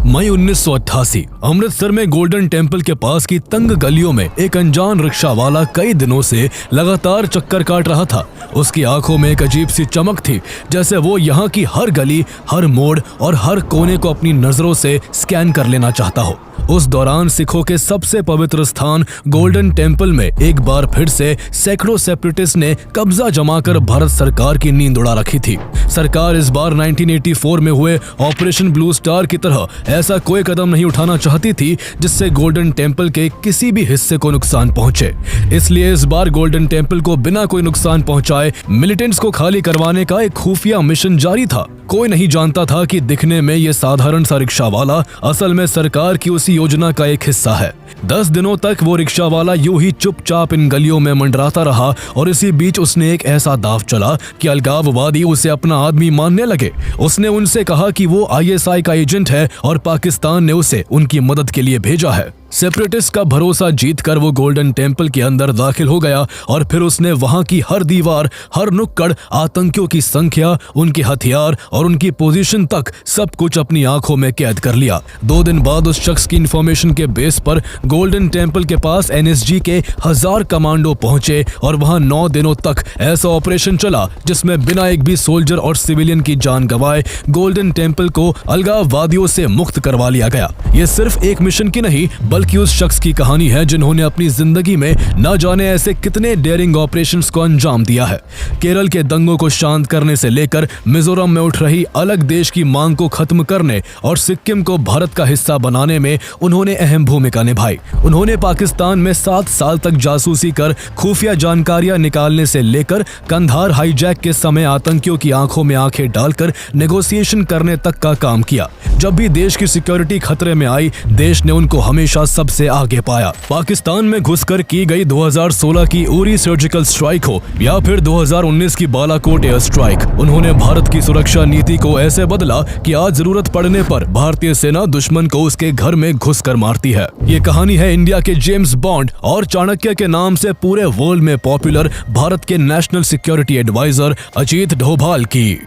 मई 1988 अमृतसर में golden temple के पास की तंग गलियों में एक अनजान रिक्शा वाला कई दिनों से लगातार चक्कर काट रहा था। उसकी आंखों में एक अजीब सी चमक थी, जैसे वो यहाँ की हर गली, हर मोड़ और हर कोने को अपनी नजरों से स्कैन कर लेना चाहता हो। उस दौरान सिखों के सबसे पवित्र स्थान गोल्डन टेम्पल में एक बार फिर से सैकड़ों सेपरेटिस्ट ने कब्जा जमाकर भारत सरकार की नींद उड़ा रखी थी। सरकार इस बार 1984 में हुए ऑपरेशन ब्लू स्टार की तरह ऐसा कोई कदम नहीं उठाना चाहती थी जिससे गोल्डन टेम्पल के किसी भी हिस्से को नुकसान पहुंचे। इसलिए इस बार गोल्डन टेम्पल को बिना कोई नुकसान पहुंचाए मिलिटेंट्स को खाली करवाने का एक खुफिया मिशन जारी था। कोई नहीं जानता था कि दिखने में ये साधारण सा रिक्शा वाला असल में सरकार की उसी योजना का एक हिस्सा है। 10 दिनों तक वो रिक्शा वाला यूं ही चुपचाप इन गलियों में मंडराता रहा और इसी बीच उसने एक ऐसा दाव चला कि अलगाववादी उसे अपना आदमी मानने लगे। उसने उनसे कहा कि वो ISI का एजेंट है और पाकिस्तान ने उसे उनकी मदद के लिए भेजा है। सेपरेटिस्ट का भरोसा जीतकर वो गोल्डन टेम्पल के अंदर दाखिल हो गया और फिर उसने वहां की हर दीवार, हर नुक्कड़, आतंकियों की संख्या, उनके हथियार और उनकी पोजीशन तक सब कुछ अपनी आंखों में कैद कर लिया। 2 दिन बाद उस शख्स की इंफॉर्मेशन के बेस पर गोल्डन टेम्पल के पास NSG के 1000 कमांडो पहुंचे और वहां 9 दिनों तक ऐसा ऑपरेशन चला जिसमें बिना एक भी सोल्जर और सिविलियन की जान गंवाए गोल्डन टेम्पल को अलगाववादियों से मुक्त करवा लिया गया। ये सिर्फ एक मिशन की नहीं बल्कि उस शख्स की कहानी है जिन्होंने अपनी जिंदगी में न जाने ऐसे कितने डेयरिंग ऑपरेशंस को अंजाम दिया है। केरल के दंगों को शांत करने से लेकर मिजोरम में उठ रही अलग देश की मांग को खत्म करने और सिक्किम को भारत का हिस्सा बनाने में उन्होंने अहम भूमिका निभाई। उन्होंने पाकिस्तान में 7 साल तक जासूसी कर खुफिया जानकारियां निकालने से लेकर कंधार हाईजैक के समय आतंकियों की आंखों में आंखें डालकर नेगोशिएशन करने तक का काम किया। जब भी देश की सिक्योरिटी खतरे में आई, देश ने उनको हमेशा सबसे आगे पाया। पाकिस्तान में घुसकर की गई 2016 की उरी सर्जिकल स्ट्राइक हो या फिर 2019 की बालाकोट एयर स्ट्राइक, उन्होंने भारत की सुरक्षा नीति को ऐसे बदला कि आज जरूरत पड़ने पर भारतीय सेना दुश्मन को उसके घर में घुसकर मारती है। ये कहानी है इंडिया के जेम्स बॉन्ड और चाणक्य के नाम से पूरे वर्ल्ड में पॉपुलर भारत के national security adviser Ajit Doval की।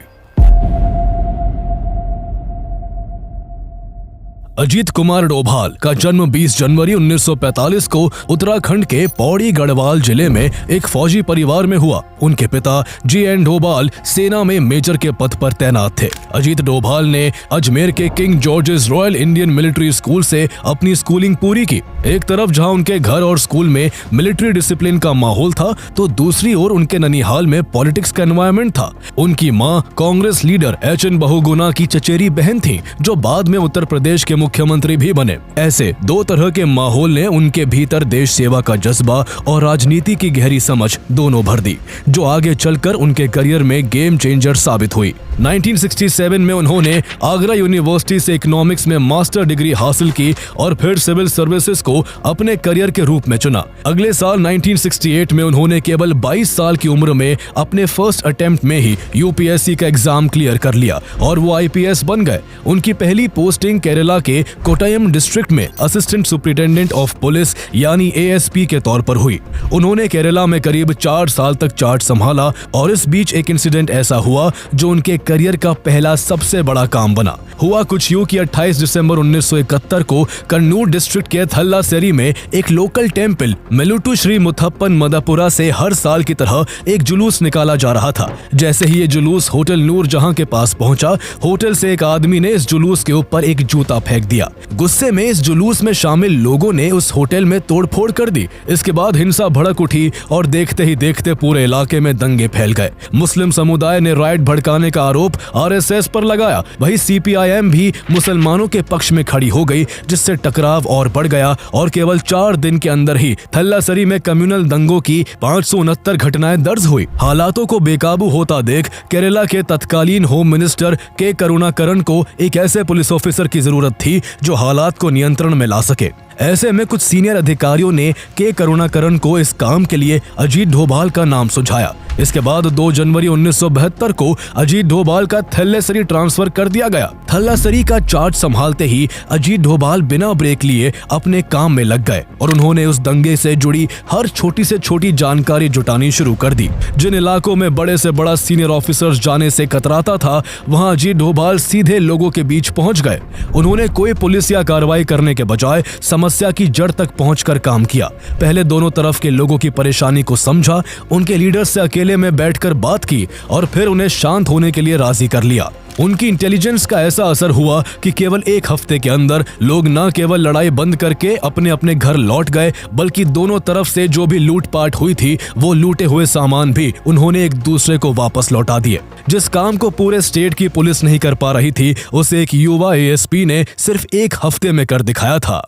अजीत कुमार डोभाल का जन्म 20 जनवरी 1945 को उत्तराखंड के पौड़ी गढ़वाल जिले में एक फौजी परिवार में हुआ। उनके पिता GN डोभाल सेना में मेजर के पद पर तैनात थे। अजीत डोभाल ने अजमेर के king George's royal Indian military school से अपनी स्कूलिंग पूरी की। एक तरफ जहां उनके घर और स्कूल में मिलिट्री डिसिप्लिन का माहौल था, तो दूसरी ओर उनके ननिहाल में पॉलिटिक्स का एनवायरनमेंट था। उनकी मां कांग्रेस लीडर HN बहुगुणा की चचेरी बहन थी, जो बाद में उत्तर प्रदेश के मुख्यमंत्री भी बने। ऐसे 2 तरह के माहौल ने उनके भीतर देश सेवा का जज्बा और राजनीति की गहरी समझ दोनों भर दी, जो आगे चलकर उनके करियर में गेम चेंजर साबित हुई। 1967 में उन्होंने आगरा यूनिवर्सिटी से इकोनॉमिक्स में मास्टर डिग्री हासिल की और फिर सिविल सर्विसेज को अपने करियर के रूप में चुना। अगले साल 1968 में उन्होंने केवल 22 साल की उम्र में अपने फर्स्ट अटेम्प्ट में ही UPSC का एग्जाम क्लियर कर लिया और वो IPS बन गए। उनकी पहली पोस्टिंग केरला के कोट्टयम डिस्ट्रिक्ट में असिस्टेंट सुपरिटेंडेंट ऑफ पुलिस यानी ASP के तौर पर हुई। उन्होंने केरला में करीब 4 साल तक चार्ज संभाला और इस बीच एक इंसिडेंट ऐसा हुआ जो उनके करियर का पहला सबसे बड़ा काम बना। हुआ कुछ यूं कि 28 दिसंबर 1971 को कन्नूर डिस्ट्रिक्ट के थल्लासेरी में एक लोकल टेम्पल मेलुटू श्री मुथप्पन मदपुरा से हर साल की तरह एक जुलूस निकाला जा रहा था। जैसे ही ये जुलूस होटल नूर जहां के पास पहुंचा, होटल से एक आदमी ने इस जुलूस के ऊपर एक जूता फेंक दिया। गुस्से में इस जुलूस में शामिल लोगों ने उस होटल में तोड़फोड़ कर दी। इसके बाद हिंसा भड़क उठी और देखते ही देखते पूरे इलाके में दंगे फैल गए। मुस्लिम समुदाय ने राइट भड़काने का आरोप RSS पर लगाया। वही CPIM भी मुसलमानों के पक्ष में खड़ी हो गई, जिससे टकराव और बढ़ गया और केवल 4 दिन के अंदर ही थल्लासरी में कम्युनल दंगों की 569 घटनाएं दर्ज हुई। हालातों को बेकाबू होता देख केरला के तत्कालीन होम मिनिस्टर K करुणाकरन को एक ऐसे पुलिस ऑफिसर की जरूरत थी जो हालात को नियंत्रण में ला सके। ऐसे में कुछ सीनियर अधिकारियों ने के करुणाकरण को इस काम के लिए अजीत डोभाल का नाम सुझाया। इसके बाद 2 जनवरी 1972 को अजीत डोभाल का थल्लासरी ट्रांसफर कर दिया गया। थल्लासरी का चार्ज संभालते ही अजीत डोभाल बिना ब्रेक लिए अपने काम में लग गए और उन्होंने उस दंगे से जुड़ी हर छोटी से छोटी जानकारी जुटानी शुरू कर दी। जिन इलाकों में बड़े से बड़ा सीनियर ऑफिसर्स जाने से कतराता था, वहां अजीत डोभाल सीधे लोगों के बीच पहुंच गए। उन्होंने कोई पुलिस या कार्रवाई करने के बजाय समस्या की जड़ तक पहुंचकर काम किया। पहले दोनों तरफ के लोगों की परेशानी को समझा, उनके लीडर से अकेले में बैठकर बात की और फिर उन्हें शांत होने के लिए राजी कर लिया। उनकी इंटेलिजेंस का ऐसा असर हुआ कि केवल 1 हफ्ते के अंदर लोग न केवल लड़ाई बंद करके अपने अपने घर लौट गए, बल्कि दोनों तरफ से जो भी लूटपाट हुई थी वो लूटे हुए सामान भी उन्होंने एक दूसरे को वापस लौटा दिए। जिस काम को पूरे स्टेट की पुलिस नहीं कर पा रही थी, उसे एक युवा एएसपी ने सिर्फ 1 हफ्ते में कर दिखाया था।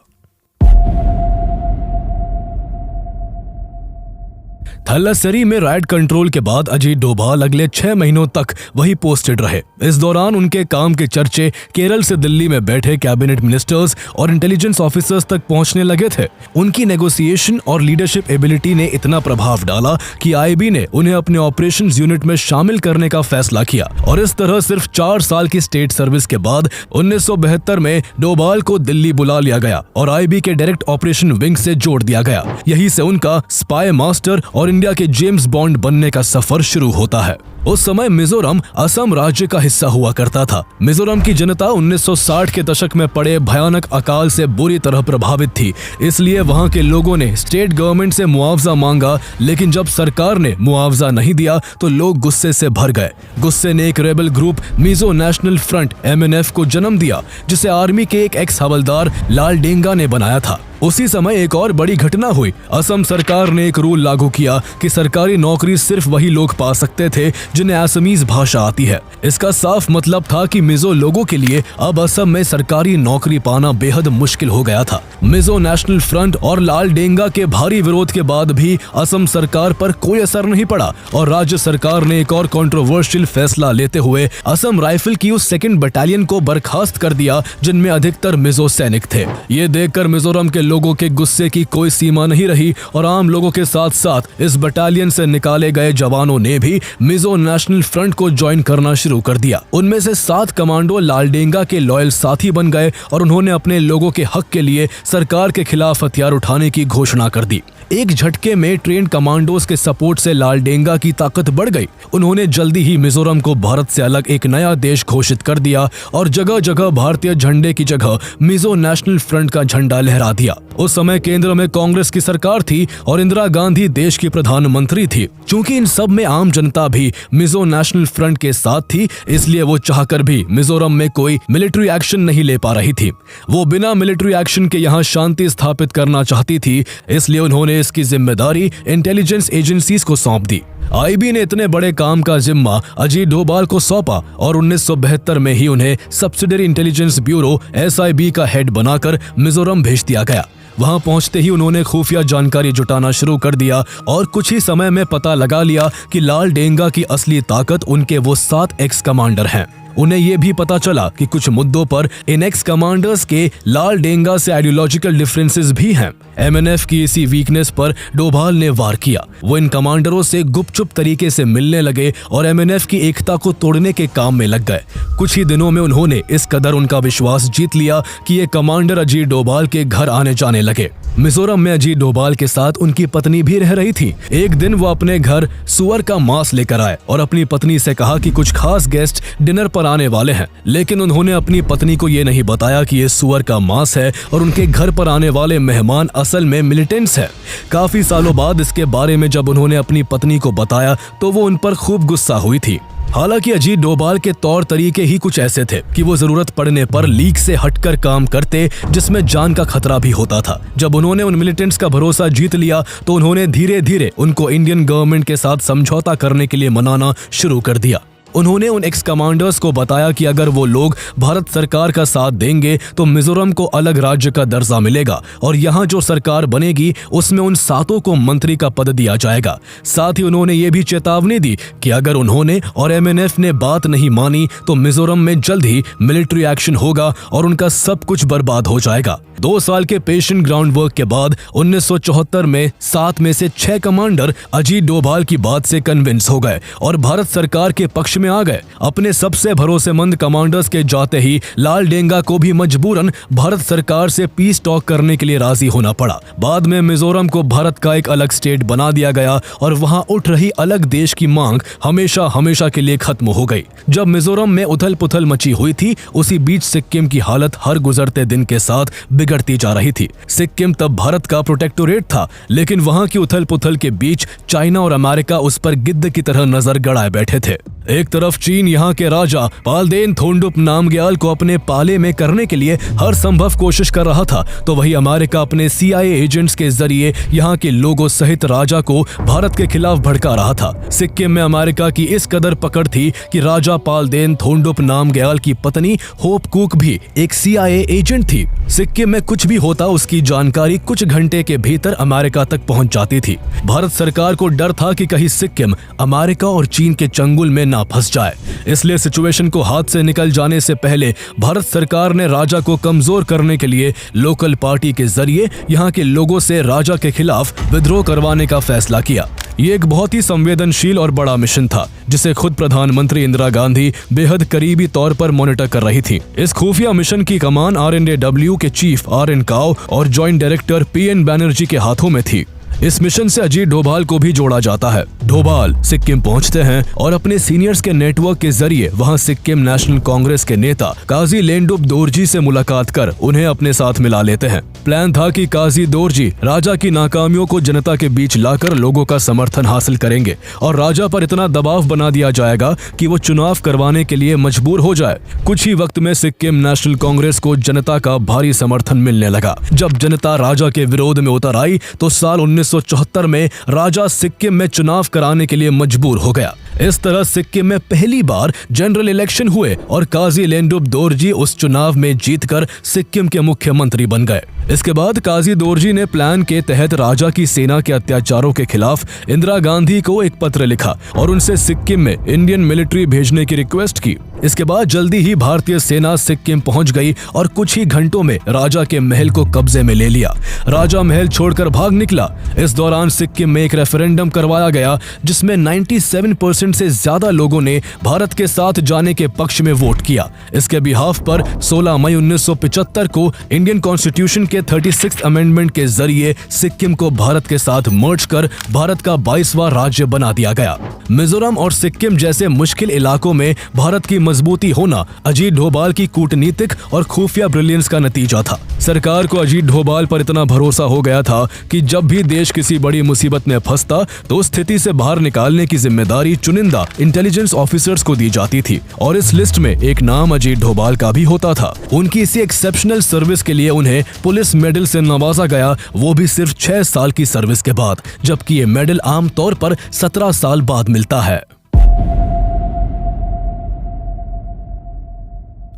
थल्लासरी में राइट कंट्रोल के बाद अजीत डोभाल अगले 6 महीनों तक वही पोस्टेड रहे। इस दौरान उनके काम के चर्चे केरल से दिल्ली में बैठे कैबिनेट मिनिस्टर्स और इंटेलिजेंस ऑफिसर्स तक पहुंचने लगे थे। उनकी नेगोशिएशन और लीडरशिप एबिलिटी ने इतना प्रभाव डाला कि आईबी ने उन्हें अपने ऑपरेशंस यूनिट में शामिल करने का फैसला किया और इस तरह सिर्फ 4 साल की स्टेट सर्विस के बाद 1972 में डोभाल को दिल्ली बुला लिया गया और आईबी के डायरेक्ट ऑपरेशन विंग से जोड़ दिया गया। यहीं से उनका स्पाई मास्टर और इंडिया के जेम्स बॉन्ड बनने का सफर शुरू होता है। उस समय मिजोरम असम राज्य का हिस्सा हुआ करता था। मिजोरम की जनता 1960 के दशक में पड़े भयानक अकाल से बुरी तरह प्रभावित थी, इसलिए वहां के लोगों ने स्टेट गवर्नमेंट से मुआवजा मांगा, लेकिन जब सरकार ने मुआवजा नहीं दिया तो लोग गुस्से से भर गए। गुस्से ने एक rebel group Mizo national front MNF को जन्म दिया, जिसे आर्मी के एक एक्स हवलदार लाल डेंगा ने बनाया था। उसी समय एक और बड़ी घटना हुई। असम सरकार ने एक रूल लागू किया कि सरकारी नौकरी सिर्फ वही लोग पा सकते थे जिन्हें असमीज भाषा आती है। इसका साफ मतलब था कि मिजो लोगों के लिए अब असम में सरकारी नौकरी पाना बेहद मुश्किल हो गया था। मिजो नेशनल फ्रंट और लाल डेंगा के भारी विरोध के बाद भी असम सरकार पर कोई असर नहीं पड़ा और राज्य सरकार ने एक और कंट्रोवर्शियल फैसला लेते हुए असम राइफल की उस 2nd बटालियन को बर्खास्त कर दिया, जिनमें अधिकतर मिजो सैनिक थे। ये देखकर मिजोरम के लोगों के गुस्से की कोई सीमा नहीं रही और आम लोगों के साथ साथ इस बटालियन से निकाले गए जवानों ने भी मिजो नेशनल फ्रंट को ज्वाइन करना शुरू कर दिया। उनमें से 7 कमांडो लाल डेंगा के लॉयल साथी बन गए और उन्होंने अपने लोगों के हक के लिए सरकार के खिलाफ हथियार उठाने की घोषणा कर दी। एक झटके में ट्रेन कमांडोज के सपोर्ट से लाल डेंगा की ताकत बढ़ गई। उन्होंने जल्दी ही मिजोरम को भारत से अलग एक नया देश घोषित कर दिया और जगह जगह भारतीय झंडे की जगह मिजो नेशनल फ्रंट का झंडा लहरा दिया। उस समय केंद्र में कांग्रेस की सरकार थी और इंदिरा गांधी देश की प्रधानमंत्री थी। चूंकि इन सब में आम जनता भी मिजो नेशनल फ्रंट के साथ थी, इसलिए वो चाहकर भी मिजोरम में कोई मिलिट्री एक्शन नहीं ले पा रही थी। वो बिना मिलिट्री एक्शन के यहाँ शांति स्थापित करना चाहती थी, इसलिए उन्होंने इसकी जिम्मेदारी इंटेलिजेंस एजेंसीज को सौंप दी। आईबी ने इतने बड़े काम का जिम्मा अजीत डोभाल को सौंपा और 1972 में ही उन्हें सब्सिडियरी इंटेलिजेंस ब्यूरो SIB का हेड बनाकर मिजोरम भेज दिया गया। वहां पहुंचते ही उन्होंने खुफिया जानकारी जुटाना शुरू कर दिया और कुछ ही समय में पता लगा लिया कि लाल डेंगा की असली ताकत उनके वो 7 एक्स कमांडर हैं। उन्हें ये भी पता चला कि कुछ मुद्दों पर इन एक्स कमांडर्स के लाल डेंगा से आइडियोलॉजिकल डिफरेंसेस भी हैं। MNF की इसी वीकनेस पर डोभाल ने वार किया। वो इन कमांडरों से गुपचुप तरीके से मिलने लगे और MNF की एकता को तोड़ने के काम में लग गए। कुछ ही दिनों में उन्होंने इस कदर उनका विश्वास जीत लिया कि ये कमांडर अजीत डोभाल के घर आने जाने लगे। मिजोरम में अजीत डोभाल के साथ उनकी पत्नी भी रह रही थी। एक दिन वो अपने घर सुअर का मांस लेकर आए और अपनी पत्नी से कहा कि कुछ खास गेस्ट डिनर पर आने वाले हैं, लेकिन उन्होंने अपनी पत्नी को ये नहीं बताया कि ये सुअर का मांस है और उनके घर पर आने वाले मेहमान असल में मिलिटेंट्स हैं। काफी सालों बाद इसके बारे में जब उन्होंने अपनी पत्नी को बताया तो वो उन पर खूब गुस्सा हुई थी। हालांकि अजीत डोभाल के तौर तरीके ही कुछ ऐसे थे कि वो जरूरत पड़ने पर लीक से हटकर काम करते, जिसमें जान का खतरा भी होता था। जब उन्होंने उन मिलिटेंट्स का भरोसा जीत लिया तो उन्होंने धीरे धीरे उनको इंडियन गवर्नमेंट के साथ समझौता करने के लिए मनाना शुरू कर दिया। उन्होंने उन एक्स कमांडर्स को बताया कि अगर वो लोग भारत सरकार का साथ देंगे तो मिजोरम को अलग राज्य का दर्जा मिलेगा और यहाँ जो सरकार बनेगी उसमें उन 7 को मंत्री का पद दिया जाएगा। साथ ही उन्होंने ये भी चेतावनी दी कि अगर उन्होंने और MNF ने बात नहीं मानी तो मिजोरम में जल्द ही मिलिट्री एक्शन होगा और उनका सब कुछ बर्बाद हो जाएगा। 2 साल के पेशेंट ग्राउंड वर्क के बाद 1974 में 7 में से 6 कमांडर अजीत डोभाल की बात से कन्विंस हो गए और भारत सरकार के पक्ष में आ गए। अपने सबसे भरोसेमंद कमांडर्स के जाते ही लाल डेंगा को भी मजबूरन भारत सरकार से पीस टॉक करने के लिए राजी होना पड़ा। बाद में मिजोरम को भारत का एक अलग स्टेट बना दिया गया और वहां उठ रही अलग देश की मांग हमेशा हमेशा के लिए खत्म हो गई। जब मिजोरम में उथल पुथल मची हुई थी, उसी बीच सिक्किम की हालत हर गुजरते दिन के साथ बिगड़ती जा रही थी। सिक्किम तब भारत का प्रोटेक्टोरेट था, लेकिन वहां की उथल पुथल के बीच चाइना और अमेरिका उस पर गिद्ध की तरह नजर गड़ाए बैठे थे। एक तरफ चीन यहाँ के राजा पालदेन थोंडुप नामग्याल को अपने पाले में करने के लिए हर संभव कोशिश कर रहा था, तो वही अमेरिका अपने CIA एजेंट्स के जरिए यहाँ के लोगों सहित राजा को भारत के खिलाफ भड़का रहा था। सिक्किम में अमेरिका की इस कदर पकड़ थी कि राजा पालदेन थोंडुप नामग्याल की पत्नी होप कुक भी एक CIA एजेंट थी। सिक्किम में कुछ भी होता उसकी जानकारी कुछ घंटे के भीतर अमेरिका तक पहुंच जाती थी। भारत सरकार को डर था कि कहीं सिक्किम अमेरिका और चीन के चंगुल में ना फंस जाए, इसलिए सिचुएशन को हाथ से निकल जाने से पहले भारत सरकार ने राजा को कमजोर करने के लिए लोकल पार्टी के जरिए यहाँ के लोगों से राजा के खिलाफ विद्रोह करवाने का फैसला किया। ये एक बहुत ही संवेदनशील और बड़ा मिशन था, जिसे खुद प्रधानमंत्री इंदिरा गांधी बेहद करीबी तौर पर मॉनिटर कर रही थी। इस खुफिया मिशन की कमान RNAW के चीफ RN काओ और जॉइंट डायरेक्टर PN बैनर्जी के हाथों में थी। इस मिशन से अजीत डोभाल को भी जोड़ा जाता है। डोभाल सिक्किम पहुंचते हैं और अपने सीनियर्स के नेटवर्क के जरिए वहां सिक्किम नेशनल कांग्रेस के नेता काजी लेंडुप दोरजी से मुलाकात कर उन्हें अपने साथ मिला लेते हैं। प्लान था कि काजी दोरजी राजा की नाकामियों को जनता के बीच लाकर लोगों का समर्थन हासिल करेंगे और राजा पर इतना दबाव बना दिया जाएगा कि वो चुनाव करवाने के लिए मजबूर हो जाए। कुछ ही वक्त में सिक्किम नेशनल कांग्रेस को जनता का भारी समर्थन मिलने लगा। जब जनता राजा के विरोध में उतर आई तो साल 1974 में राजा सिक्किम में चुनाव कराने के लिए मजबूर हो गया। इस तरह सिक्किम में पहली बार जनरल इलेक्शन हुए और काजी लेंडुप दोरजी उस चुनाव में जीतकर सिक्किम के मुख्यमंत्री बन गए। इसके बाद काजी दोरजी ने प्लान के तहत राजा की सेना के अत्याचारों के खिलाफ इंदिरा गांधी को एक पत्र लिखा और उनसे सिक्किम में इंडियन मिलिट्री भेजने की रिक्वेस्ट की। इसके बाद जल्दी ही भारतीय सेना सिक्किम पहुंच गई और कुछ ही घंटों में राजा के महल को कब्जे में ले लिया। राजा महल छोड़कर भाग निकला। इस दौरान सिक्किम में एक रेफरेंडम करवाया गया जिसमें 97% से ज्यादा लोगों ने भारत के साथ जाने के पक्ष में वोट किया। इसके बिहाफ पर 16 मई 1975 को इंडियन कॉन्स्टिट्यूशन के 36 अमेंडमेंट के जरिए सिक्किम को भारत के साथ मर्ज कर भारत का 22वां राज्य बना दिया गया। मिजोरम और सिक्किम जैसे मुश्किल इलाकों में भारत की मजबूती होना अजीत डोभाल की कूटनीतिक और खुफिया ब्रिलियंस का नतीजा था। सरकार को अजीत डोभाल पर इतना भरोसा हो गया था कि जब भी देश किसी बड़ी मुसीबत में फंसता तो स्थिति से बाहर निकालने की जिम्मेदारी चुनिंदा इंटेलिजेंस ऑफिसर्स को दी जाती थी और इस लिस्ट में एक नाम अजीत डोभाल का भी होता था। उनकी इसी एक्सेप्शनल सर्विस के लिए उन्हें पुलिस मेडल से नवाजा गया, वो भी सिर्फ 6 साल की सर्विस के बाद, जबकि ये मेडल आमतौर पर 17 साल बाद मिलता है।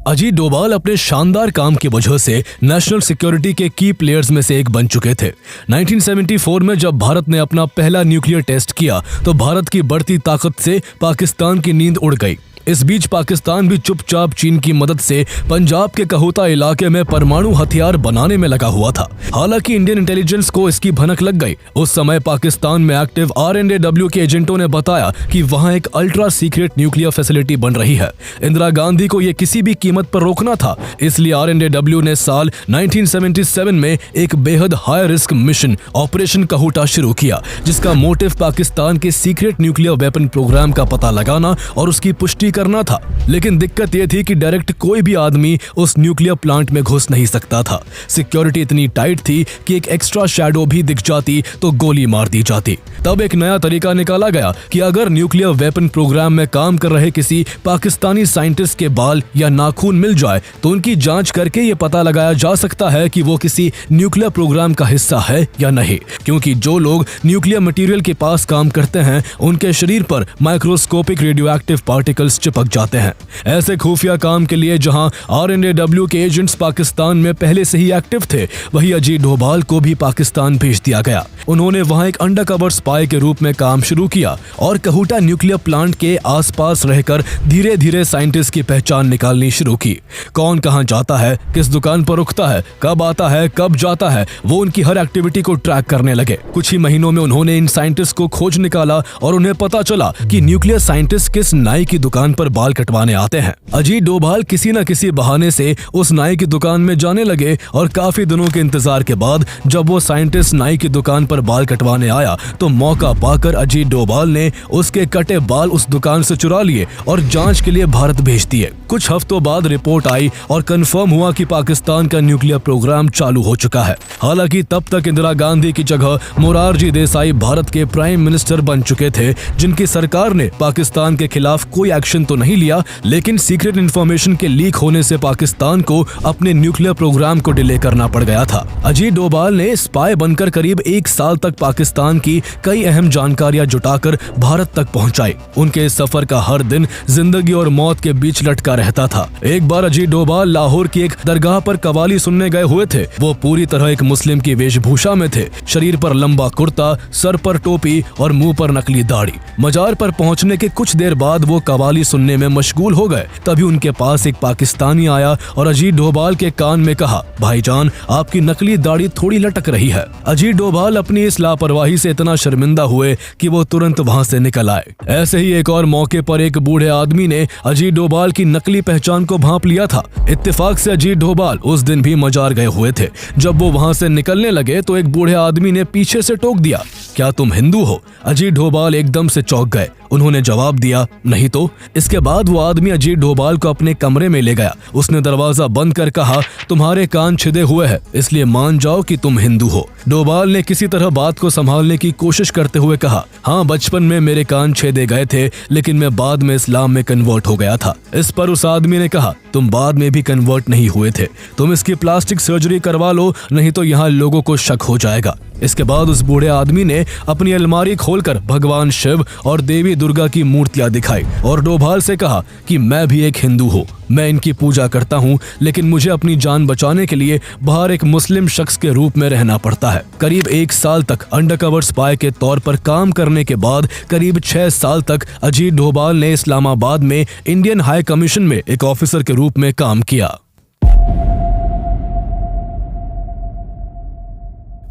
अजीत डोभाल अपने शानदार काम की वजह से नेशनल सिक्योरिटी के की प्लेयर्स में से एक बन चुके थे। 1974 में जब भारत ने अपना पहला न्यूक्लियर टेस्ट किया तो भारत की बढ़ती ताकत से पाकिस्तान की नींद उड़ गई। इस बीच पाकिस्तान भी चुपचाप चीन की मदद से पंजाब के कहोता इलाके में परमाणु हथियार बनाने में लगा हुआ था। हालांकि इंडियन इंटेलिजेंस को इसकी भनक लग गई। उस समय पाकिस्तान में एक्टिव RNAW के एजेंटों ने बताया कि वहां एक अल्ट्रा सीक्रेट न्यूक्लियर फैसिलिटी बन रही है। इंदिरा गांधी को यह किसी भी कीमत पर रोकना था, इसलिए RNAW ने साल 1977 में एक बेहद high risk mission operation Kahuta शुरू किया, जिसका मोटिव पाकिस्तान के सीक्रेट न्यूक्लियर वेपन प्रोग्राम का पता लगाना और उसकी पुष्टि करना था। लेकिन दिक्कत यह थी कि डायरेक्ट कोई भी आदमी उस न्यूक्लियर प्लांट में घुस नहीं सकता था। सिक्योरिटी इतनी टाइट थी कि एक एक्स्ट्रा शैडो भी दिख जाती तो गोली मार दी जाती। तब एक नया तरीका निकाला गया कि अगर न्यूक्लियर वेपन प्रोग्राम में काम कर रहे किसी पाकिस्तानी साइंटिस्ट के बाल या नाखून मिल जाए तो उनकी जांच करके ये पता लगाया जा सकता है कि वो किसी न्यूक्लियर प्रोग्राम का हिस्सा है या नहीं, क्योंकि जो लोग न्यूक्लियर मटेरियल के पास काम करते हैं उनके शरीर पर माइक्रोस्कोपिक रेडियोएक्टिव पार्टिकल्स चिपक जाते हैं। ऐसे खुफिया काम के लिए जहां RNAW के एजेंट्स पाकिस्तान में पहले से ही एक्टिव थे, वही अजीत डोभाल को भी पाकिस्तान भेज दिया गया। उन्होंने वहां एक अंडरकवर स्पाई के रूप में काम शुरू किया और कहूटा न्यूक्लियर प्लांट के आसपास रहकर धीरे धीरे साइंटिस्ट की पहचान निकालनी शुरू की। कौन कहां जाता है, किस दुकान पर रुकता है, कब आता है, कब जाता है, वो उनकी हर एक्टिविटी को ट्रैक करने लगे। कुछ ही महीनों में उन्होंने इन साइंटिस्ट को खोज निकाला और उन्हें पता चला कि न्यूक्लियर साइंटिस्ट किस नाई की दुकान पर बाल कटवाने आते हैं। अजीत डोभाल किसी न किसी बहाने से उस नाई की दुकान में जाने लगे और काफी दिनों के इंतजार के बाद जब वो साइंटिस्ट नाई की दुकान पर बाल कटवाने आया तो मौका पाकर अजीत डोभाल ने उसके कटे बाल उस दुकान से चुरा लिए और जांच के लिए भारत भेज दिए। कुछ हफ्तों बाद रिपोर्ट आई और कंफर्म हुआ कि पाकिस्तान का न्यूक्लियर प्रोग्राम चालू हो चुका है। हालांकि तब तक इंदिरा गांधी की जगह मोरारजी देसाई भारत के प्राइम मिनिस्टर बन चुके थे, जिनकी सरकार ने पाकिस्तान के खिलाफ कोई एक्शन तो नहीं लिया, लेकिन सीक्रेट इंफॉर्मेशन के लीक होने से पाकिस्तान को अपने न्यूक्लियर प्रोग्राम को डिले करना पड़ गया था। अजीत डोभाल ने स्पाई बनकर करीब 1 साल तक पाकिस्तान की कई अहम जानकारियां जुटाकर भारत तक पहुंचाई। उनके इस सफर का हर दिन जिंदगी और मौत के बीच लटका रहता था। एक बार अजीत डोभाल लाहौर की एक दरगाह पर कवाली सुनने गए हुए थे। वो पूरी तरह एक मुस्लिम की वेशभूषा में थे, शरीर पर लंबा कुर्ता, सर पर टोपी और मुंह पर नकली दाढ़ी। मजार पर पहुंचने के कुछ देर बाद वो कवाली सुनने में मशगूल हो गए। तभी उनके पास एक पाकिस्तानी आया और अजीत डोभाल के कान में कहा, भाईजान आपकी नकली दाढ़ी थोड़ी लटक रही है। अजीत डोभाल अपनी इस लापरवाही से इतना शर्मिंदा हुए कि वो तुरंत वहां से निकल आए। ऐसे ही एक और मौके पर एक बूढ़े आदमी ने अजीत डोभाल की नकली पहचान को भांप लिया था। इत्तेफाक से अजीत डोभाल उस दिन भी मजार गए हुए थे। जब वो वहां से निकलने लगे तो एक बूढ़े आदमी ने पीछे से टोक दिया, क्या तुम हिंदू हो? अजीत डोभाल एकदम से चौंक गए। उन्होंने जवाब दिया, नहीं तो। इसके बाद वो आदमी अजीत डोभाल को अपने कमरे में ले गया। उसने दरवाजा बंद कर कहा, तुम्हारे कान छिदे हुए हैं, इसलिए मान जाओ कि तुम हिंदू हो। डोभाल ने किसी तरह बात को संभालने की कोशिश करते हुए कहा, हाँ बचपन में मेरे कान छेदे गए थे, लेकिन मैं बाद में इस्लाम में कन्वर्ट हो गया था। इस पर उस आदमी ने कहा, तुम बाद में भी कन्वर्ट नहीं हुए थे, तुम इसकी प्लास्टिक सर्जरी करवा लो, नहीं तो यहाँ लोगों को शक हो जाएगा। इसके बाद उस बूढ़े आदमी ने अपनी अलमारी खोलकर भगवान शिव और देवी दुर्गा की मूर्तियां दिखाई और डोभाल से कहा कि मैं भी एक हिंदू हूँ, मैं इनकी पूजा करता हूँ, लेकिन मुझे अपनी जान बचाने के लिए बाहर एक मुस्लिम शख्स के रूप में रहना पड़ता है। करीब 1 साल तक अंडरकवर स्पाई के तौर पर काम करने के बाद करीब 6 साल तक अजीत डोभाल ने इस्लामाबाद में इंडियन हाई कमीशन में एक ऑफिसर के रूप में काम किया।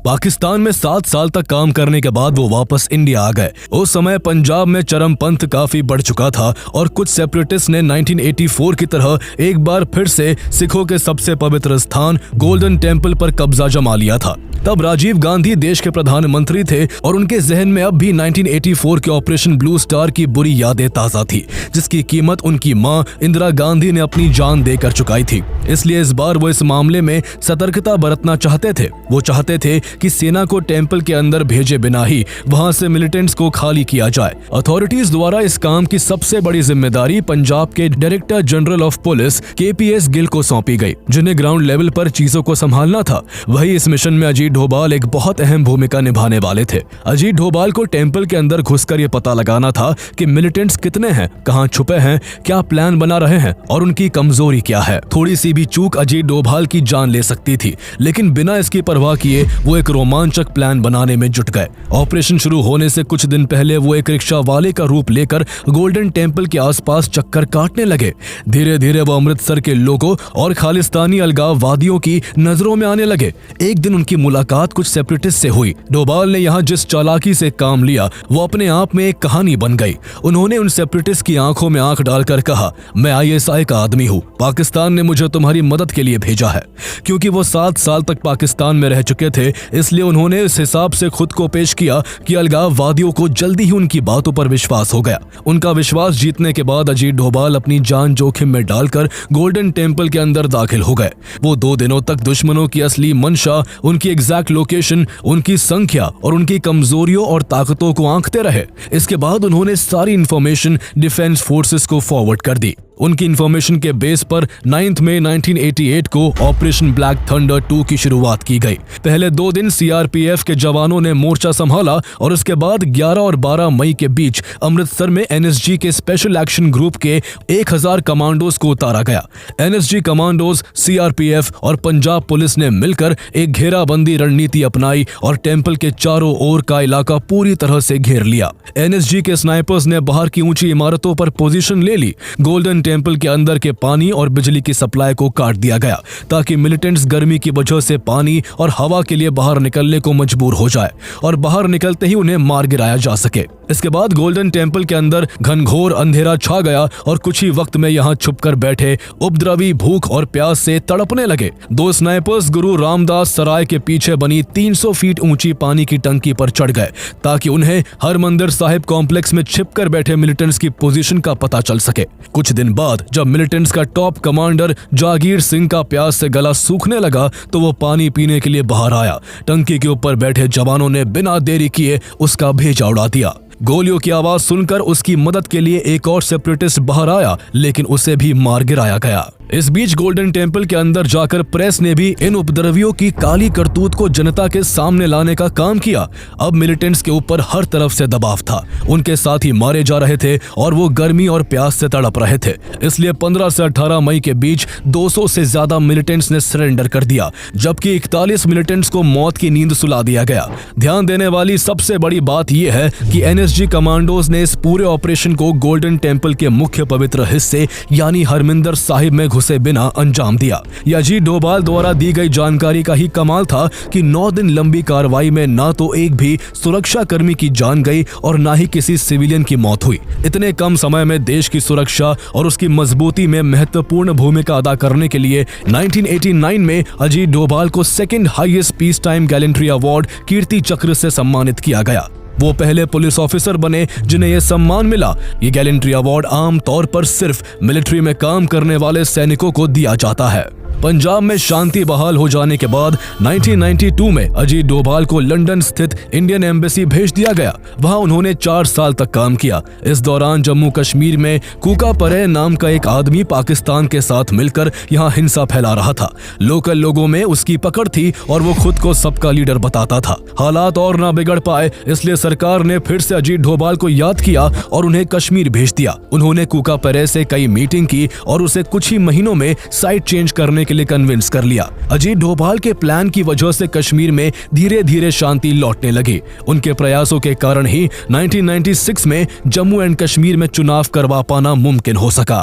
पाकिस्तान में 7 साल तक काम करने के बाद वो वापस इंडिया आ गए। उस समय पंजाब में चरमपंथ काफी बढ़ चुका था और कुछ सेपरेटिस्ट ने 1984 की तरह एक बार फिर से सिखों के सबसे पवित्र स्थान गोल्डन टेम्पल पर कब्जा जमा लिया था। तब राजीव गांधी देश के प्रधानमंत्री थे और उनके जहन में अब भी 1984 के ऑपरेशन ब्लू स्टार की बुरी यादें ताजा थी, जिसकी कीमत उनकी मां इंदिरा गांधी ने अपनी जान देकर चुकाई थी। इसलिए इस बार वो इस मामले में सतर्कता बरतना चाहते थे। वो चाहते थे कि सेना को टेम्पल के अंदर भेजे बिना ही वहां से मिलिटेंट्स को खाली किया जाए। अथॉरिटीज द्वारा इस काम की सबसे बड़ी जिम्मेदारी पंजाब के director general of police KPS Gill को सौंपी गई, जिन्हें ग्राउंड लेवल पर चीजों को संभालना था। वही इस मिशन में अजीत डोभाल एक बहुत अहम भूमिका निभाने वाले थे। अजीत डोभाल को टेम्पल के अंदर घुसकर ये पता लगाना था कि मिलिटेंट्स कितने हैं, कहां छुपे हैं, क्या प्लान बना रहे हैं और उनकी कमजोरी क्या है। थोड़ी सी भी चूक अजीत डोभाल की जान ले सकती थी, लेकिन बिना इसकी परवाह किए वो एक रोमांचक प्लान बनाने में जुट गए। ऑपरेशन शुरू होने से कुछ दिन पहले वो एक रिक्शा वाले का रूप लेकर गोल्डन टेम्पल के आसपास चक्कर काटने लगे। धीरे धीरे वो अमृतसर के लोगों और खालिस्तानी अलगाववादियों की नजरों में आने लगे। एक दिन उनकी मुलाकात कुछ सेपरेटिस्ट से हुई। डोभाल ने यहाँ जिस चालाकी से काम लिया वो अपने आप में एक कहानी बन गई। उन्होंने उन सेपरेटिस्ट की आंखों में आंख डालकर कहा, मैं ISI का आदमी हूँ, पाकिस्तान ने मुझे तुम्हारी मदद के लिए भेजा है। क्योंकि वो 7 साल तक पाकिस्तान में रह चुके थे, इसलिए उन्होंने इस हिसाब से खुद को पेश किया कि अलगाववादियों को जल्दी ही उनकी बातों पर विश्वास हो गया। उनका विश्वास जीतने के बाद अजीत डोभाल अपनी जान जोखिम में डालकर गोल्डन टेम्पल के अंदर दाखिल हो गए। वो 2 दिनों तक दुश्मनों की असली मंशा, उनकी एग्जैक्ट लोकेशन, उनकी संख्या और उनकी कमजोरियों और ताकतों को आंकते रहे। इसके बाद उन्होंने सारी इंफॉर्मेशन डिफेंस फोर्सेस को फॉरवर्ड कर दी। उनकी इंफॉर्मेशन के बेस पर 9 मई 1988 को ऑपरेशन ब्लैक थंडर 2 की शुरुआत की गई। पहले 2 दिन सीआरपीएफ के जवानों ने मोर्चा संभाला और उसके बाद 11 और 12 मई के बीच अमृतसर में एनएसजी के स्पेशल एक्शन ग्रुप के 1000 कमांडोज को उतारा गया। एनएसजी कमांडोज, सीआरपीएफ और पंजाब पुलिस ने मिलकर एक घेराबंदी रणनीति अपनाई और टेंपल के चारों ओर का इलाका पूरी तरह से घेर लिया। एनएसजी के स्नाइपर्स ने बाहर की ऊंची इमारतों पर पोजीशन ले ली। गोल्डन टेंपल के अंदर के पानी और बिजली की सप्लाई को काट दिया गया ताकि मिलिटेंट्स गर्मी की वजह से पानी और हवा के लिए बाहर निकलने को मजबूर हो जाए और बाहर निकलते ही उन्हें मार गिराया जा सके। इसके बाद गोल्डन टेंपल के अंदर घनघोर अंधेरा छा गया और कुछ ही वक्त में यहाँ छुपकर बैठे उपद्रवी भूख और प्यास से तड़पने लगे। 2 स्नाइपर्स गुरु रामदास सराय के पीछे बनी 300 फीट ऊंची पानी की टंकी पर चढ़ गए ताकि उन्हें हरमंदिर साहिब कॉम्प्लेक्स में छिपकर बैठे मिलिटेंट्स की पोजीशन का पता चल सके। कुछ दिन बाद जब मिलिटेंट्स का टॉप कमांडर जागीर सिंह का प्यास से गला सूखने लगा तो वो पानी पीने के लिए बाहर आया। टंकी के ऊपर बैठे जवानों ने बिना देरी किए उसका भेजा उड़ा दिया। गोलियों की आवाज सुनकर उसकी मदद के लिए एक और सेपरेटिस्ट बाहर आया, लेकिन उसे भी मार गिराया गया। इस बीच गोल्डन टेंपल के अंदर जाकर प्रेस ने भी इन उपद्रवियों की काली करतूत को जनता के सामने लाने का काम किया। अब मिलिटेंट्स के ऊपर हर तरफ से दबाव था। उनके साथी मारे जा रहे थे और वो गर्मी और प्यास से तड़प रहे थे। इसलिए 15 से 18 मई के बीच 200 से ज्यादा मिलिटेंट्स ने सरेंडर कर दिया, जबकि 41 मिलिटेंट्स को मौत की नींद सुला दिया गया। ध्यान देने वाली सबसे बड़ी बात यह है कि एनएसजी कमांडोज ने इस पूरे ऑपरेशन को गोल्डन टेंपल के मुख्य पवित्र हिस्से यानी हरमिंदर साहिब में से बिना अंजाम दिया। यह अजीत डोभाल द्वारा दी गई जानकारी का ही कमाल था कि 9 दिन लंबी कार्रवाई में ना तो एक भी सुरक्षा कर्मी की जान गई और ना ही किसी सिविलियन की मौत हुई। इतने कम समय में देश की सुरक्षा और उसकी मजबूती में महत्वपूर्ण भूमिका अदा करने के लिए 1989 में अजीत डोभाल को second highest peace time gallantry award Kirti Chakra से सम्मानित किया गया। वो पहले पुलिस ऑफिसर बने जिन्हें यह सम्मान मिला। ये गैलेंट्री अवार्ड आम तौर पर सिर्फ मिलिट्री में काम करने वाले सैनिकों को दिया जाता है। पंजाब में शांति बहाल हो जाने के बाद 1992 में अजीत डोभाल को लंदन स्थित इंडियन एम्बेसी भेज दिया गया। वहां उन्होंने 4 साल तक काम किया। इस दौरान जम्मू कश्मीर में कूका परे नाम का एक आदमी पाकिस्तान के साथ मिलकर यहां हिंसा फैला रहा था। लोकल लोगों में उसकी पकड़ थी और वो खुद को सबका लीडर बताता था। हालात और ना बिगड़ पाए, इसलिए सरकार ने फिर से अजीत डोभाल को याद किया और उन्हें कश्मीर भेज दिया। उन्होंने कूका परे से कई मीटिंग की और उसे कुछ ही महीनों में साइट चेंज करने के लिए कन्विंस कर लिया। अजीत डोभाल के प्लान की वजह से कश्मीर में धीरे धीरे शांति लौटने लगी। उनके प्रयासों के कारण ही 1996 में जम्मू एंड कश्मीर में चुनाव करवा पाना मुमकिन हो सका।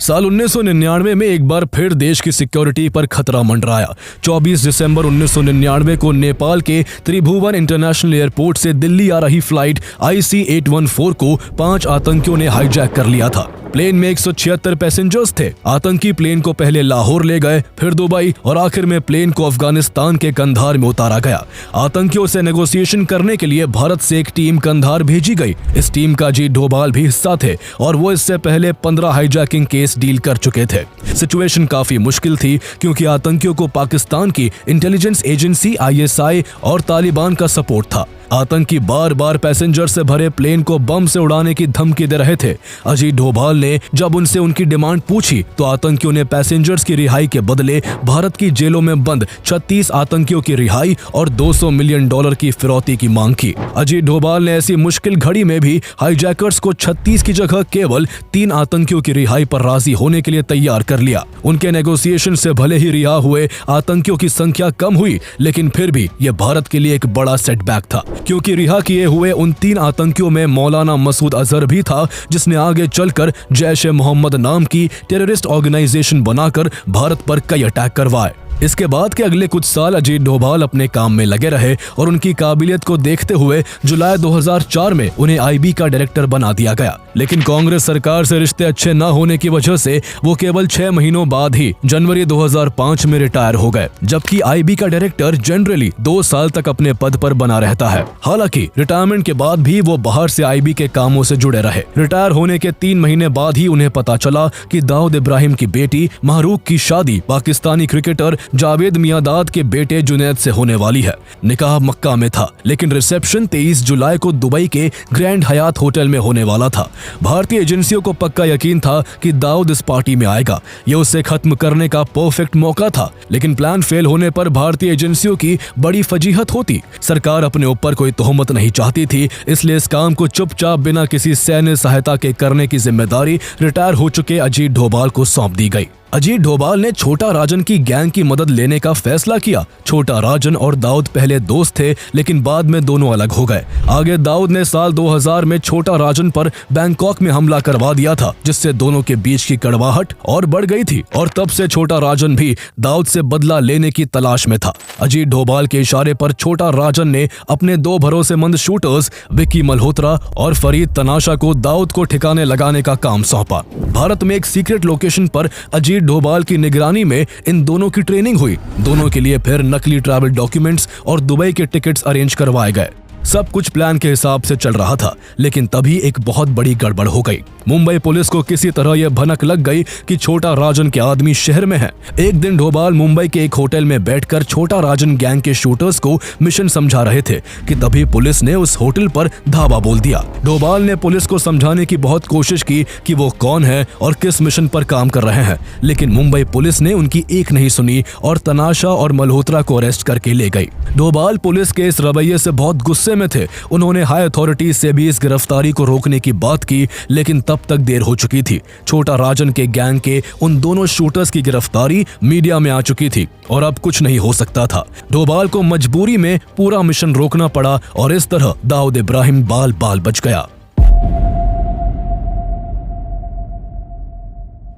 साल 1999 में एक बार फिर देश की सिक्योरिटी पर खतरा मंडराया। 24 दिसंबर 1999 को नेपाल के त्रिभुवन इंटरनेशनल एयरपोर्ट से दिल्ली आ रही फ्लाइट IC-814 को 5 आतंकियों ने हाईजैक कर लिया था। प्लेन में 176 पैसेंजर्स थे। आतंकी प्लेन को पहले लाहौर ले गए, फिर दुबई और आखिर में प्लेन को अफगानिस्तान के कंधार में उतारा गया। आतंकियों से नेगोशिएशन करने के लिए भारत से एक टीम कंधार भेजी गई। इस टीम का अजीत डोभाल भी हिस्सा थे और वो इससे पहले 15 हाईजैकिंग केस डील कर चुके थे। सिचुएशन काफी मुश्किल थी क्योंकि आतंकियों को पाकिस्तान की इंटेलिजेंस एजेंसी ISI और तालिबान का सपोर्ट था। आतंकी बार बार पैसेंजर से भरे प्लेन को बम से उड़ाने की धमकी दे रहे थे। अजीत डोभाल ने जब उनसे उनकी डिमांड पूछी तो आतंकियों ने पैसेंजर्स की रिहाई के बदले भारत की जेलों में बंद 36 आतंकियों की रिहाई और $200 मिलियन की फिरौती की मांग की। अजीत डोभाल ने ऐसी मुश्किल घड़ी में भी हाईजैकर्स को 36 की जगह केवल 3 आतंकियों की रिहाई पर राजी होने के लिए तैयार कर लिया। उनके नेगोशिएशन से भले ही रिहा हुए आतंकियों की संख्या कम हुई, लेकिन फिर भी यह भारत के लिए एक बड़ा सेटबैक था, क्योंकि रिहा किए हुए उन 3 आतंकियों में मौलाना मसूद अजहर भी था, जिसने आगे चलकर जैश-ए-मोहम्मद नाम की टेररिस्ट ऑर्गेनाइजेशन बनाकर भारत पर कई अटैक करवाए। इसके बाद के अगले कुछ साल अजीत डोभाल अपने काम में लगे रहे और उनकी काबिलियत को देखते हुए जुलाई 2004 में उन्हें IB का डायरेक्टर बना दिया गया। लेकिन कांग्रेस सरकार से रिश्ते अच्छे न होने की वजह से वो केवल 6 महीनों बाद ही जनवरी 2005 में रिटायर हो गए, जबकि IB का डायरेक्टर जनरली 2 साल तक अपने पद पर बना रहता है। हालांकि रिटायरमेंट के बाद भी वो बाहर से IB के कामों से जुड़े रहे। रिटायर होने के 3 महीने बाद ही उन्हें पता चला कि दाऊद इब्राहिम की बेटी महरूक की शादी पाकिस्तानी क्रिकेटर जावेद मियांदाद के बेटे जुनैद से होने वाली है। निकाह मक्का में था, लेकिन रिसेप्शन 23 जुलाई को दुबई के ग्रैंड हयात होटल में होने वाला था। भारतीय एजेंसियों को पक्का यकीन था कि दाऊद इस पार्टी में आएगा। यह उसे खत्म करने का परफेक्ट मौका था, लेकिन प्लान फेल होने पर भारतीय एजेंसियों की बड़ी फजीहत होती। सरकार अपने ऊपर कोई तोहमत नहीं चाहती थी, इसलिए इस काम को चुपचाप बिना किसी सैन्य सहायता के करने की जिम्मेदारी रिटायर हो चुके अजीत डोभाल को सौंप दी गई। अजीत डोभाल ने छोटा राजन की गैंग की मदद लेने का फैसला किया। छोटा राजन और दाऊद पहले दोस्त थे, लेकिन बाद में दोनों अलग हो गए। आगे दाऊद ने साल 2000 में छोटा राजन पर बैंकॉक में हमला करवा दिया था, जिससे दोनों के बीच की कड़वाहट और बढ़ गई थी, और तब से छोटा राजन भी दाऊद से बदला लेने की तलाश में था। अजीत डोभाल के इशारे पर छोटा राजन ने अपने दो भरोसेमंद शूटर्स विक्की मल्होत्रा और फरीद तनाशा को दाऊद को ठिकाने लगाने का काम सौंपा। भारत में एक सीक्रेट लोकेशन पर अजीत डोभाल की निगरानी में इन दोनों की ट्रेनिंग हुई। दोनों के लिए फिर नकली ट्रैवल डॉक्यूमेंट्स और दुबई के टिकट्स अरेंज करवाए गए। सब कुछ प्लान के हिसाब से चल रहा था, लेकिन तभी एक बहुत बड़ी गड़बड़ हो गई। मुंबई पुलिस को किसी तरह यह भनक लग गई कि छोटा राजन के आदमी शहर में हैं। एक दिन डोभाल मुंबई के एक होटल में बैठकर छोटा राजन गैंग के शूटर्स को मिशन समझा रहे थे कि तभी पुलिस ने उस होटल पर धावा बोल दिया। डोभाल ने पुलिस को समझाने की बहुत कोशिश की कि वो कौन है और किस मिशन पर काम कर रहे हैं, लेकिन मुंबई पुलिस ने उनकी एक नहीं सुनी और तनाशा और मल्होत्रा को अरेस्ट करके ले गई। डोभाल पुलिस के इस रवैये से बहुत गुस्से में थे। उन्होंने हाई अथॉरिटीज से भी इस गिरफ्तारी को रोकने की बात की, लेकिन तब तक देर हो चुकी थी। छोटा राजन के गैंग के उन दोनों शूटर्स की गिरफ्तारी मीडिया में आ चुकी थी और अब कुछ नहीं हो सकता था। डोभाल को मजबूरी में पूरा मिशन रोकना पड़ा और इस तरह दाऊद इब्राहिम बाल बाल बच गया।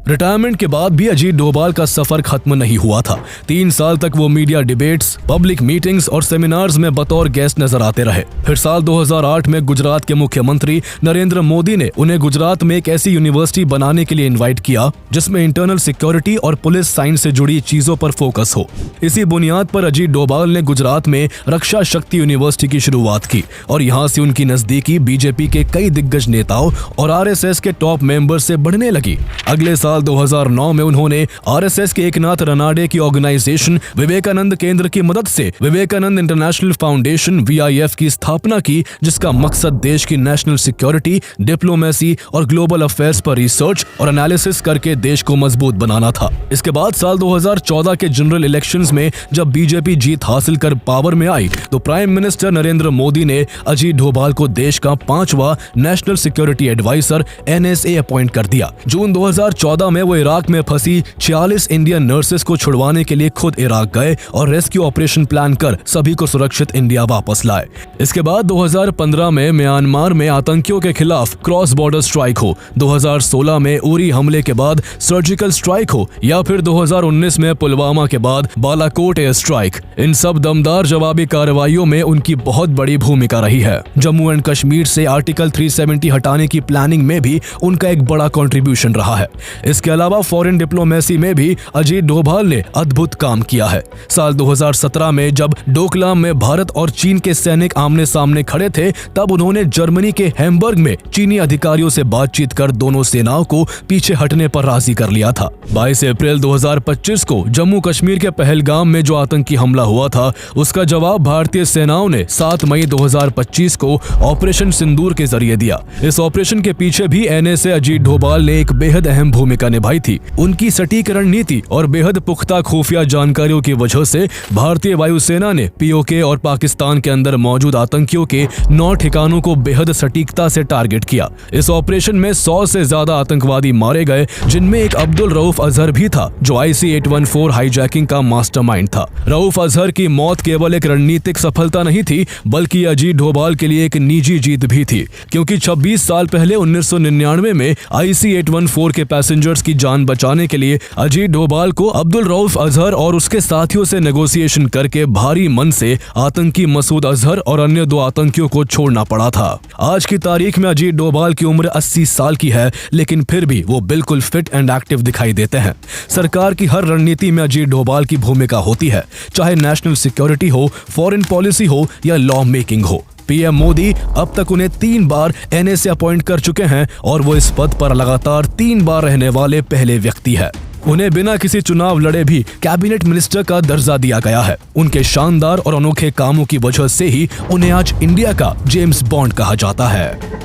रिटायरमेंट के बाद भी अजीत डोभाल का सफर खत्म नहीं हुआ था। 3 साल तक वो मीडिया डिबेट्स, पब्लिक मीटिंग्स और सेमिनार्स में बतौर गेस्ट नजर आते रहे। फिर साल 2008 में गुजरात के मुख्यमंत्री नरेंद्र मोदी ने उन्हें गुजरात में एक ऐसी यूनिवर्सिटी बनाने के लिए इन्वाइट किया जिसमें इंटरनल सिक्योरिटी और पुलिस साइंस से जुड़ी चीजों पर फोकस हो। इसी बुनियाद पर अजीत डोभाल ने गुजरात में रक्षा शक्ति यूनिवर्सिटी की शुरुआत की और यहाँ से उनकी नजदीकी बीजेपी के कई दिग्गज नेताओं और आरएसएस के टॉप मेंबर से बढ़ने लगी। अगले साल 2009 में उन्होंने आरएसएस के एकनाथ रनाडे की ऑर्गेनाइजेशन विवेकानंद केंद्र की मदद से विवेकानंद इंटरनेशनल फाउंडेशन (VIF) की स्थापना की, जिसका मकसद देश की नेशनल सिक्योरिटी, डिप्लोमेसी और ग्लोबल अफेयर्स पर रिसर्च और एनालिसिस करके देश को मजबूत बनाना था। इसके बाद साल 2014 के जनरल इलेक्शंस में जब बीजेपी जीत हासिल कर पावर में आई तो प्राइम मिनिस्टर नरेंद्र मोदी ने अजीत डोभाल को देश का 5वां national security adviser (NSA) appoint कर दिया। जून 2014 में वो इराक में फंसी 46 इंडियन नर्सेस को छुड़वाने के लिए खुद इराक गए और रेस्क्यू ऑपरेशन प्लान कर सभी को सुरक्षित इंडिया वापस लाए। इसके बाद 2015 में म्यांमार में आतंकियों के खिलाफ क्रॉस बॉर्डर स्ट्राइक हो, 2016 में उरी हमले के बाद सर्जिकल स्ट्राइक हो, या फिर 2019 में पुलवामा के बाद बालाकोट एयर स्ट्राइक, इन सब दमदार जवाबी कार्रवाइयों में उनकी बहुत बड़ी भूमिका रही है। जम्मू एंड कश्मीर से आर्टिकल 370 हटाने की प्लानिंग में भी उनका एक बड़ा कंट्रीब्यूशन रहा है। इसके अलावा फॉरेन डिप्लोमेसी में भी अजीत डोभाल ने अद्भुत काम किया है। साल 2017 में जब डोकलाम में भारत और चीन के सैनिक आमने सामने खड़े थे, तब उन्होंने जर्मनी के हैम्बर्ग में चीनी अधिकारियों से बातचीत कर दोनों सेनाओं को पीछे हटने पर राजी कर लिया था। 22 अप्रैल 2025 को जम्मू कश्मीर के पहलगाम में जो आतंकी हमला हुआ था, उसका जवाब भारतीय सेनाओं ने 7 मई 2025 को ऑपरेशन सिंदूर के जरिए दिया। इस ऑपरेशन के पीछे भी NSA अजीत डोभाल ने एक बेहद अहम भूमिका निभाई थी। उनकी सटीक रणनीति और बेहद पुख्ता खुफिया जानकारियों की वजह से भारतीय वायुसेना ने POK और पाकिस्तान के अंदर मौजूद आतंकियों के 9 ठिकानों को बेहद सटीकता से टारगेट किया। इस ऑपरेशन में 100 से ज्यादा आतंकवादी मारे गए, जिनमें एक अब्दुल रऊफ अजहर भी था, जो IC-814 हाईजैकिंग का मास्टरमाइंड था। रऊफ अजहर की मौत केवल एक रणनीतिक सफलता नहीं थी, बल्कि अजीत डोभाल के लिए एक निजी जीत भी थी, क्योंकि 26 साल पहले 1999 में IC-814 के पैसेंजर्स की जान बचाने के लिए अजीत डोभाल को अब्दुल रऊफ अजहर और उसके साथियों से नेगोशिएशन करके भारी मन से आतंकी मसूद अजहर और अन्य 2 आतंकियों को छोड़ना पड़ा था। आज की तारीख में अजीत डोभाल की उम्र 80 साल की है, लेकिन फिर भी वो बिल्कुल फिट एंड एक्टिव दिखाई देते हैं। सरकार की हर रणनीति में अजीत डोभाल की भूमिका होती है, चाहे नेशनल सिक्योरिटी हो, फॉरेन पॉलिसी हो या लॉ मेकिंग हो। PM मोदी अब तक उन्हें 3 बार NSA अपॉइंट कर चुके हैं और वो इस पद पर लगातार 3 बार रहने वाले पहले व्यक्ति है। उन्हें बिना किसी चुनाव लड़े भी कैबिनेट मिनिस्टर का दर्जा दिया गया है। उनके शानदार और अनोखे कामों की वजह से ही उन्हें आज इंडिया का जेम्स बॉन्ड कहा जाता है।